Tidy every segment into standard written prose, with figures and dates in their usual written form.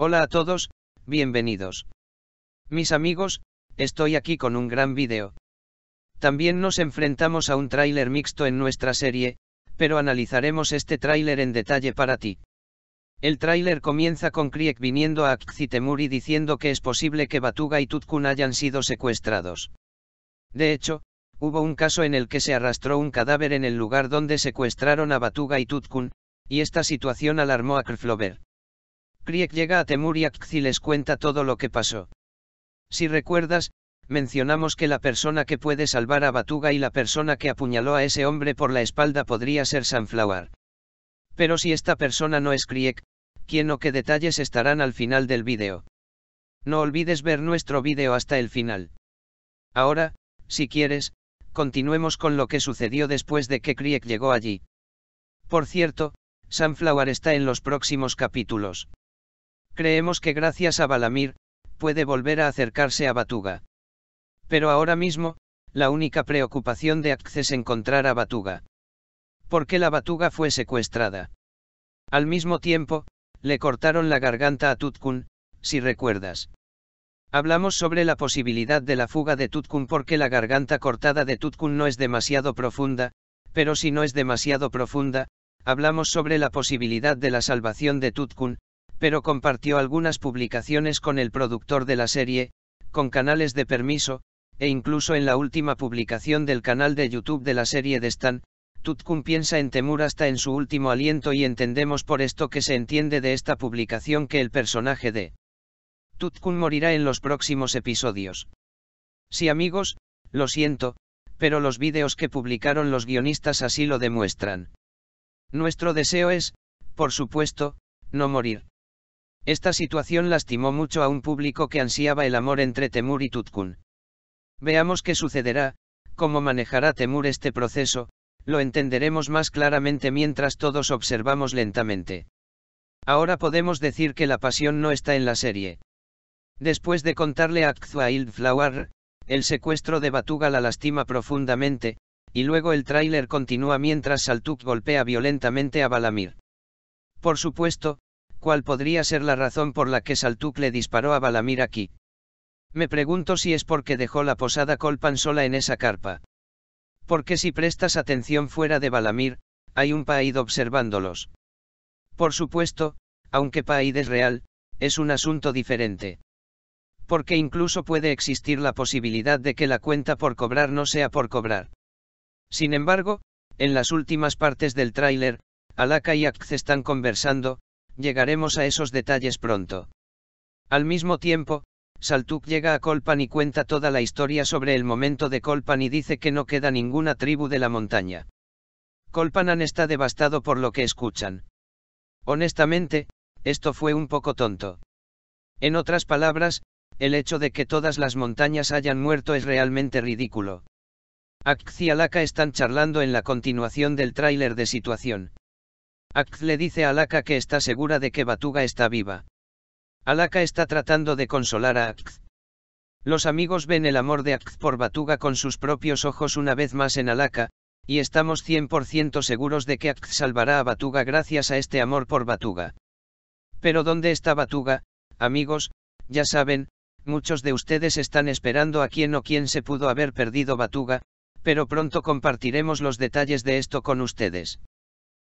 Hola a todos, bienvenidos. Mis amigos, estoy aquí con un gran vídeo. También nos enfrentamos a un tráiler mixto en nuestra serie, pero analizaremos este tráiler en detalle para ti. El tráiler comienza con Krieg viniendo a Akzitemuri diciendo que es posible que Batuga y Tutkun hayan sido secuestrados. De hecho, hubo un caso en el que se arrastró un cadáver en el lugar donde secuestraron a Batuga y Tutkun, y esta situación alarmó a Krflover. Krieg llega a Temur y Akzi les cuenta todo lo que pasó. Si recuerdas, mencionamos que la persona que puede salvar a Batuga y la persona que apuñaló a ese hombre por la espalda podría ser Sunflower. Pero si esta persona no es Krieg, ¿quién o qué detalles estarán al final del vídeo? No olvides ver nuestro vídeo hasta el final. Ahora, si quieres, continuemos con lo que sucedió después de que Krieg llegó allí. Por cierto, Sunflower está en los próximos capítulos. Creemos que gracias a Valamir, puede volver a acercarse a Batuga. Pero ahora mismo, la única preocupación de Akz es encontrar a Batuga. Porque la Batuga fue secuestrada. Al mismo tiempo, le cortaron la garganta a Tutkun, si recuerdas. Hablamos sobre la posibilidad de la fuga de Tutkun porque la garganta cortada de Tutkun no es demasiado profunda, pero si no es demasiado profunda, hablamos sobre la posibilidad de la salvación de Tutkun, pero compartió algunas publicaciones con el productor de la serie, con canales de permiso, e incluso en la última publicación del canal de YouTube de la serie de Stan, Tutkun piensa en Temur hasta en su último aliento y entendemos por esto que se entiende de esta publicación que el personaje de Tutkun morirá en los próximos episodios. Sí amigos, lo siento, pero los vídeos que publicaron los guionistas así lo demuestran. Nuestro deseo es, por supuesto, no morir. Esta situación lastimó mucho a un público que ansiaba el amor entre Temur y Tutkun. Veamos qué sucederá, cómo manejará Temur este proceso, lo entenderemos más claramente mientras todos observamos lentamente. Ahora podemos decir que la pasión no está en la serie. Después de contarle a Akz a Ildflower, el secuestro de Batuga la lastima profundamente, y luego el tráiler continúa mientras Saltuk golpea violentamente a Valamir. Por supuesto, ¿cuál podría ser la razón por la que Saltuk le disparó a Valamir aquí? Me pregunto si es porque dejó la posada Kolpan sola en esa carpa. Porque si prestas atención fuera de Valamir, hay un Paid observándolos. Por supuesto, aunque Paid es real, es un asunto diferente. Porque incluso puede existir la posibilidad de que la cuenta por cobrar no sea por cobrar. Sin embargo, en las últimas partes del tráiler, Alaka y Akz están conversando, llegaremos a esos detalles pronto. Al mismo tiempo, Saltuk llega a Kolpan y cuenta toda la historia sobre el momento de Kolpan y dice que no queda ninguna tribu de la montaña. Kolpanan está devastado por lo que escuchan. Honestamente, esto fue un poco tonto. En otras palabras, el hecho de que todas las montañas hayan muerto es realmente ridículo. Akz y Alaka están charlando en la continuación del tráiler de situación. Akz le dice a Alaka que está segura de que Batuga está viva. Alaka está tratando de consolar a Akz. Los amigos ven el amor de Akz por Batuga con sus propios ojos una vez más en Alaka, y estamos 100% seguros de que Akz salvará a Batuga gracias a este amor por Batuga. Pero ¿dónde está Batuga, amigos? Ya saben, muchos de ustedes están esperando a quién o quién se pudo haber perdido Batuga, pero pronto compartiremos los detalles de esto con ustedes.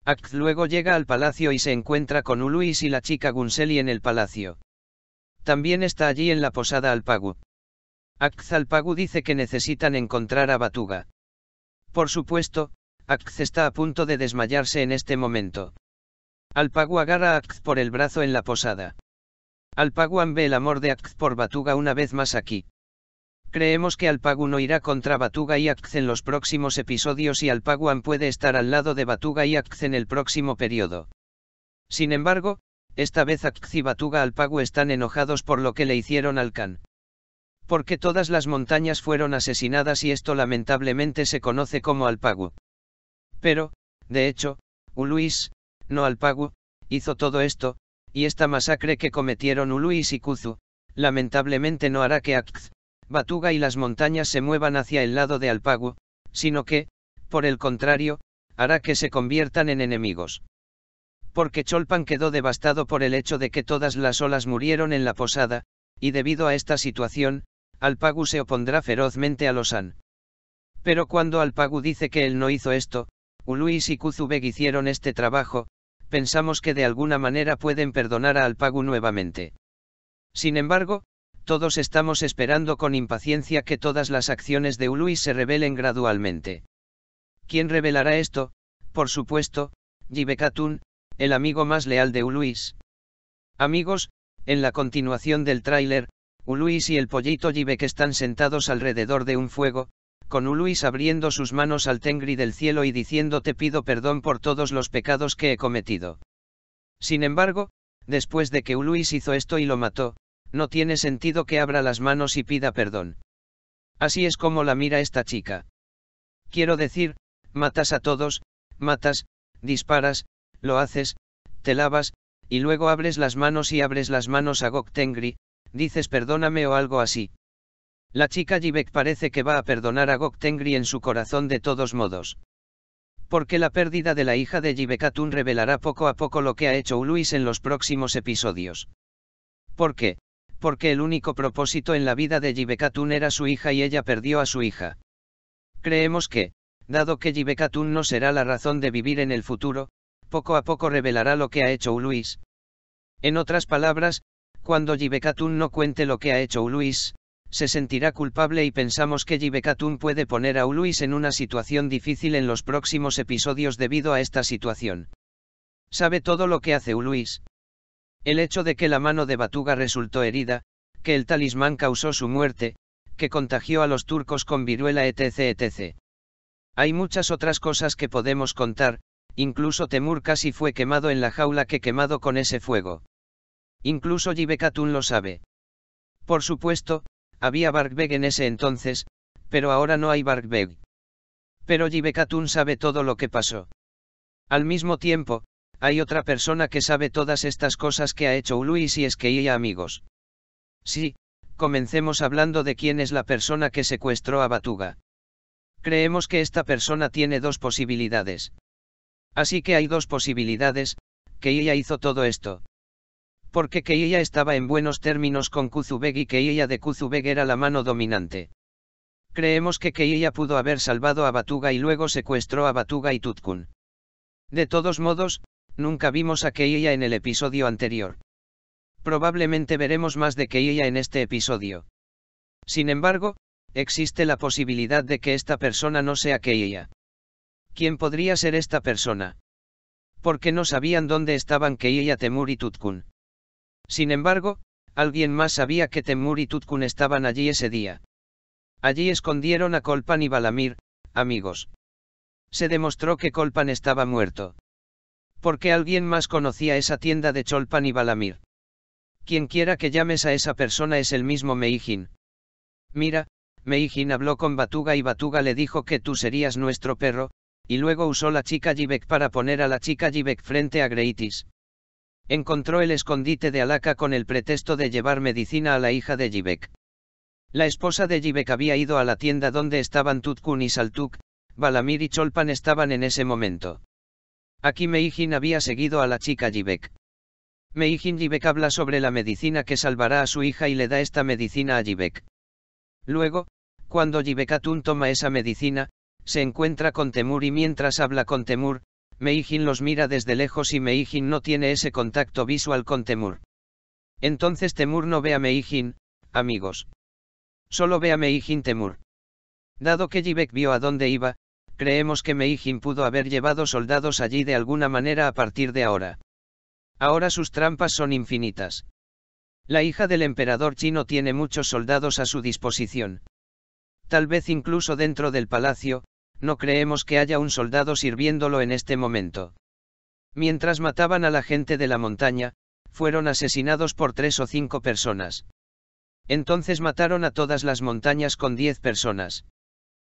Akz luego llega al palacio y se encuentra con Uluis y la chica Gunseli en el palacio. También está allí en la posada Alpagu. Akz Alpagu dice que necesitan encontrar a Batuga. Por supuesto, Akz está a punto de desmayarse en este momento. Alpagu agarra a Akz por el brazo en la posada. Alpaguan ve el amor de Akz por Batuga una vez más aquí. Creemos que Alpagu no irá contra Batuga y Akz en los próximos episodios y Alpaguan puede estar al lado de Batuga y Akz en el próximo periodo. Sin embargo, esta vez Akz y Batuga Alpagu están enojados por lo que le hicieron al Khan. Porque todas las montañas fueron asesinadas y esto lamentablemente se conoce como Alpagu. Pero, de hecho, Uluis, no Alpagu, hizo todo esto, y esta masacre que cometieron Uluis y Kuzu, lamentablemente no hará que Akz, Batuga y las montañas se muevan hacia el lado de Alpagu, sino que, por el contrario, hará que se conviertan en enemigos. Porque Cholpan quedó devastado por el hecho de que todas las olas murieron en la posada, y debido a esta situación, Alpagu se opondrá ferozmente a los Han. Pero cuando Alpagu dice que él no hizo esto, Uluis y Kuzubek hicieron este trabajo, pensamos que de alguna manera pueden perdonar a Alpagu nuevamente. Sin embargo, todos estamos esperando con impaciencia que todas las acciones de Uluis se revelen gradualmente. ¿Quién revelará esto? Por supuesto, Jibekatun, el amigo más leal de Uluis. Amigos, en la continuación del tráiler, Uluis y el pollito Jibek están sentados alrededor de un fuego, con Uluis abriendo sus manos al Tengri del cielo y diciendo: te pido perdón por todos los pecados que he cometido. Sin embargo, después de que Uluis hizo esto y lo mató, no tiene sentido que abra las manos y pida perdón. Así es como la mira esta chica. Quiero decir, matas a todos, matas, disparas, lo haces, te lavas, y luego abres las manos y abres las manos a Gok Tengri, dices perdóname o algo así. La chica Jibek parece que va a perdonar a Gok Tengri en su corazón de todos modos. Porque la pérdida de la hija de Jibekatun revelará poco a poco lo que ha hecho Uluis en los próximos episodios. ¿Por qué? Porque el único propósito en la vida de Jibekatun era su hija y ella perdió a su hija. Creemos que, dado que Jibekatun no será la razón de vivir en el futuro, poco a poco revelará lo que ha hecho Uluis. En otras palabras, cuando Jibekatun no cuente lo que ha hecho Uluis, se sentirá culpable y pensamos que Jibekatun puede poner a Uluis en una situación difícil en los próximos episodios debido a esta situación. ¿Sabe todo lo que hace Uluis? El hecho de que la mano de Batuga resultó herida, que el talismán causó su muerte, que contagió a los turcos con viruela etc. Hay muchas otras cosas que podemos contar, incluso Temur casi fue quemado en la jaula que quemado con ese fuego. Incluso Jibekatun lo sabe. Por supuesto, había Barkbeg en ese entonces, pero ahora no hay Barkbeg. Pero Jibekatun sabe todo lo que pasó. Al mismo tiempo, hay otra persona que sabe todas estas cosas que ha hecho Uluis y es Keiya amigos. Sí, comencemos hablando de quién es la persona que secuestró a Batuga. Creemos que esta persona tiene dos posibilidades. Así que hay dos posibilidades, Keiya hizo todo esto. Porque Keiya estaba en buenos términos con Kuzubek y Keiya de Kuzubek era la mano dominante. Creemos que Keiya pudo haber salvado a Batuga y luego secuestró a Batuga y Tutkun. De todos modos, nunca vimos a Keiya en el episodio anterior. Probablemente veremos más de Keiya en este episodio. Sin embargo, existe la posibilidad de que esta persona no sea Keiya. ¿Quién podría ser esta persona? Porque no sabían dónde estaban Keiya, Temur y Tutkun. Sin embargo, alguien más sabía que Temur y Tutkun estaban allí ese día. Allí escondieron a Kolpan y Balamir, amigos. Se demostró que Kolpan estaba muerto. Porque alguien más conocía esa tienda de Cholpan y Balamir. Quien quiera que llames a esa persona es el mismo Meijin. Mira, Meijin habló con Batuga y Batuga le dijo que tú serías nuestro perro, y luego usó la chica Jibek para poner a la chica Jibek frente a Greitis. Encontró el escondite de Alaka con el pretexto de llevar medicina a la hija de Jibek. La esposa de Jibek había ido a la tienda donde estaban Tutkun y Saltuk, Balamir y Cholpan estaban en ese momento. Aquí Meijin había seguido a la chica Jibek. Meijin Jibek habla sobre la medicina que salvará a su hija y le da esta medicina a Jibek. Luego, cuando Jibekatun toma esa medicina, se encuentra con Temur y mientras habla con Temur, Meijin los mira desde lejos y Meijin no tiene ese contacto visual con Temur. Entonces Temur no ve a Meijin, amigos. Solo ve a Meijin Temur. Dado que Jibek vio a dónde iba, creemos que Meijin pudo haber llevado soldados allí de alguna manera a partir de ahora. Ahora sus trampas son infinitas. La hija del emperador chino tiene muchos soldados a su disposición. Tal vez incluso dentro del palacio, no creemos que haya un soldado sirviéndolo en este momento. Mientras mataban a la gente de la montaña, fueron asesinados por 3 o 5 personas. Entonces mataron a todas las montañas con 10 personas.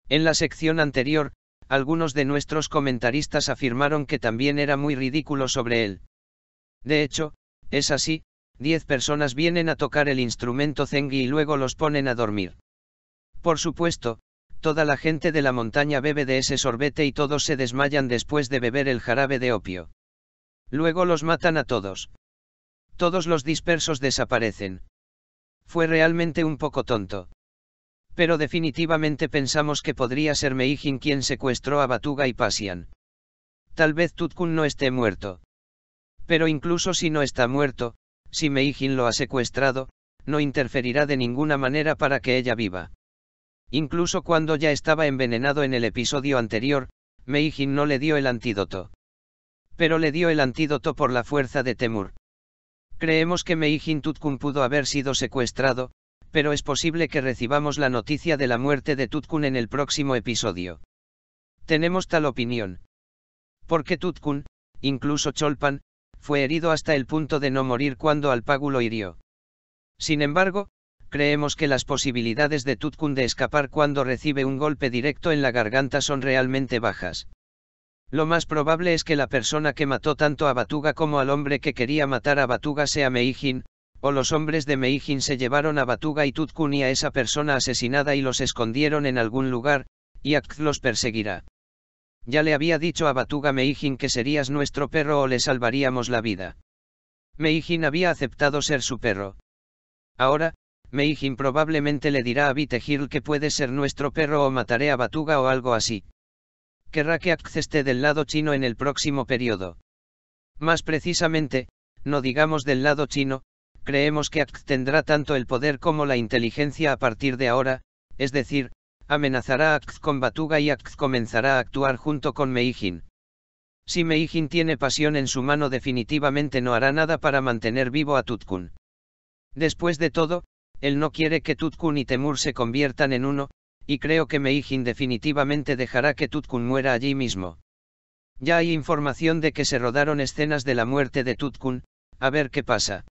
En la sección anterior, algunos de nuestros comentaristas afirmaron que también era muy ridículo sobre él. De hecho, es así, 10 personas vienen a tocar el instrumento zengi y luego los ponen a dormir. Por supuesto, toda la gente de la montaña bebe de ese sorbete y todos se desmayan después de beber el jarabe de opio. Luego los matan a todos. Todos los dispersos desaparecen. Fue realmente un poco tonto. Pero definitivamente pensamos que podría ser Meijin quien secuestró a Batuga y Pasian. Tal vez Tutkun no esté muerto. Pero incluso si no está muerto, si Meijin lo ha secuestrado, no interferirá de ninguna manera para que ella viva. Incluso cuando ya estaba envenenado en el episodio anterior, Meijin no le dio el antídoto. Pero le dio el antídoto por la fuerza de Temur. Creemos que Meijin Tutkun pudo haber sido secuestrado, pero es posible que recibamos la noticia de la muerte de Tutkun en el próximo episodio. Tenemos tal opinión. Porque Tutkun, incluso Cholpan, fue herido hasta el punto de no morir cuando Alpagu lo hirió. Sin embargo, creemos que las posibilidades de Tutkun de escapar cuando recibe un golpe directo en la garganta son realmente bajas. Lo más probable es que la persona que mató tanto a Batuga como al hombre que quería matar a Batuga sea Meijin, o los hombres de Meijin se llevaron a Batuga y Tutkun y a esa persona asesinada y los escondieron en algún lugar, y Akz los perseguirá. Ya le había dicho a Batuga Meijin que serías nuestro perro o le salvaríamos la vida. Meijin había aceptado ser su perro. Ahora, Meijin probablemente le dirá a Vitehirl que puede ser nuestro perro o mataré a Batuga o algo así. Querrá que Akz esté del lado chino en el próximo periodo. Más precisamente, no digamos del lado chino, creemos que Akz tendrá tanto el poder como la inteligencia a partir de ahora, es decir, amenazará a Akz con Batuga y Akz comenzará a actuar junto con Meijin. Si Meijin tiene pasión en su mano definitivamente no hará nada para mantener vivo a Tutkun. Después de todo, él no quiere que Tutkun y Temur se conviertan en uno, y creo que Meijin definitivamente dejará que Tutkun muera allí mismo. Ya hay información de que se rodaron escenas de la muerte de Tutkun, a ver qué pasa.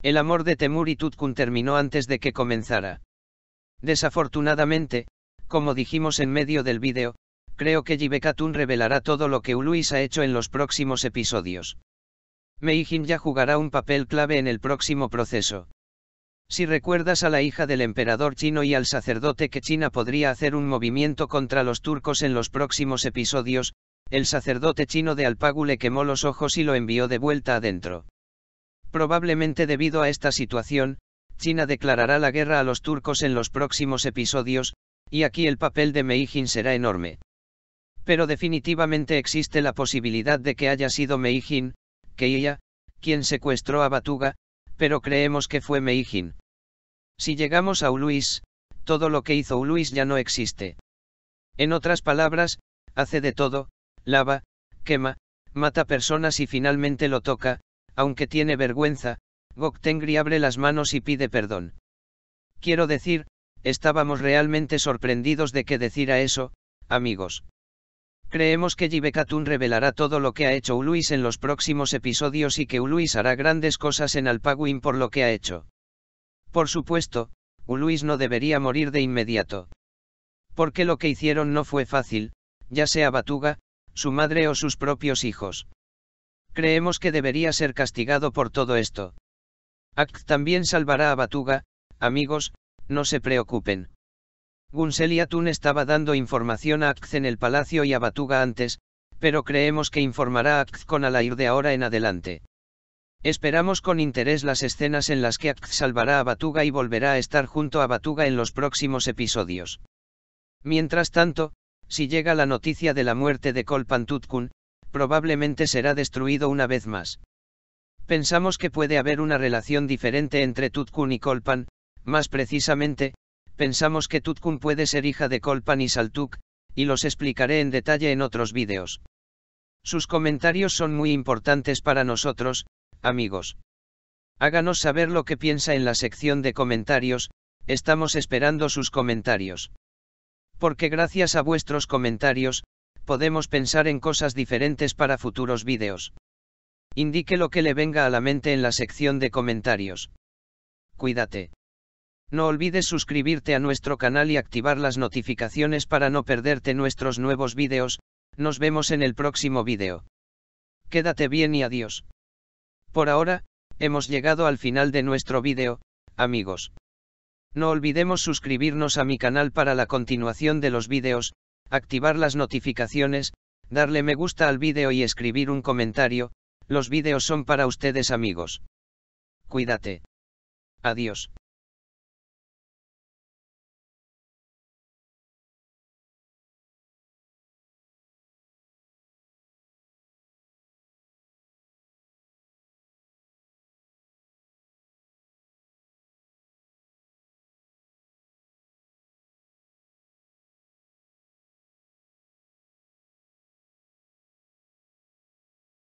El amor de Temur y Tutkun terminó antes de que comenzara. Desafortunadamente, como dijimos en medio del vídeo, creo que Jibekatun revelará todo lo que Uluis ha hecho en los próximos episodios. Meijin ya jugará un papel clave en el próximo proceso. Si recuerdas a la hija del emperador chino y al sacerdote que China podría hacer un movimiento contra los turcos en los próximos episodios, el sacerdote chino de Alpagu le quemó los ojos y lo envió de vuelta adentro. Probablemente debido a esta situación, China declarará la guerra a los turcos en los próximos episodios, y aquí el papel de Meijin será enorme. Pero definitivamente existe la posibilidad de que haya sido Meijin, que ella, quien secuestró a Batuga, pero creemos que fue Meijin. Si llegamos a Uluis, todo lo que hizo Uluis ya no existe. En otras palabras, hace de todo, lava, quema, mata personas y finalmente lo toca, aunque tiene vergüenza, Gok Tengri abre las manos y pide perdón. Quiero decir, estábamos realmente sorprendidos de que decida eso, amigos. Creemos que Jibekatun revelará todo lo que ha hecho Uluis en los próximos episodios y que Uluis hará grandes cosas en Alpaguin por lo que ha hecho. Por supuesto, Uluis no debería morir de inmediato. Porque lo que hicieron no fue fácil, ya sea Batuga, su madre o sus propios hijos. Creemos que debería ser castigado por todo esto. Akz también salvará a Batuga, amigos, no se preocupen. Gunseliatun estaba dando información a Akz en el palacio y a Batuga antes, pero creemos que informará a Akz con Alair de ahora en adelante. Esperamos con interés las escenas en las que Akz salvará a Batuga y volverá a estar junto a Batuga en los próximos episodios. Mientras tanto, si llega la noticia de la muerte de Kolpan Tutkun, probablemente será destruido una vez más. Pensamos que puede haber una relación diferente entre Tutkun y Kolpan, más precisamente, pensamos que Tutkun puede ser hija de Kolpan y Saltuk, y los explicaré en detalle en otros vídeos. Sus comentarios son muy importantes para nosotros, amigos. Háganos saber lo que piensa en la sección de comentarios, estamos esperando sus comentarios. Porque gracias a vuestros comentarios, podemos pensar en cosas diferentes para futuros vídeos. Indique lo que le venga a la mente en la sección de comentarios. Cuídate. No olvides suscribirte a nuestro canal y activar las notificaciones para no perderte nuestros nuevos vídeos, nos vemos en el próximo vídeo. Quédate bien y adiós. Por ahora, hemos llegado al final de nuestro vídeo, amigos. No olvidemos suscribirnos a mi canal para la continuación de los vídeos, activar las notificaciones, darle me gusta al vídeo y escribir un comentario, Los vídeos son para ustedes amigos. Cuídate. Adiós.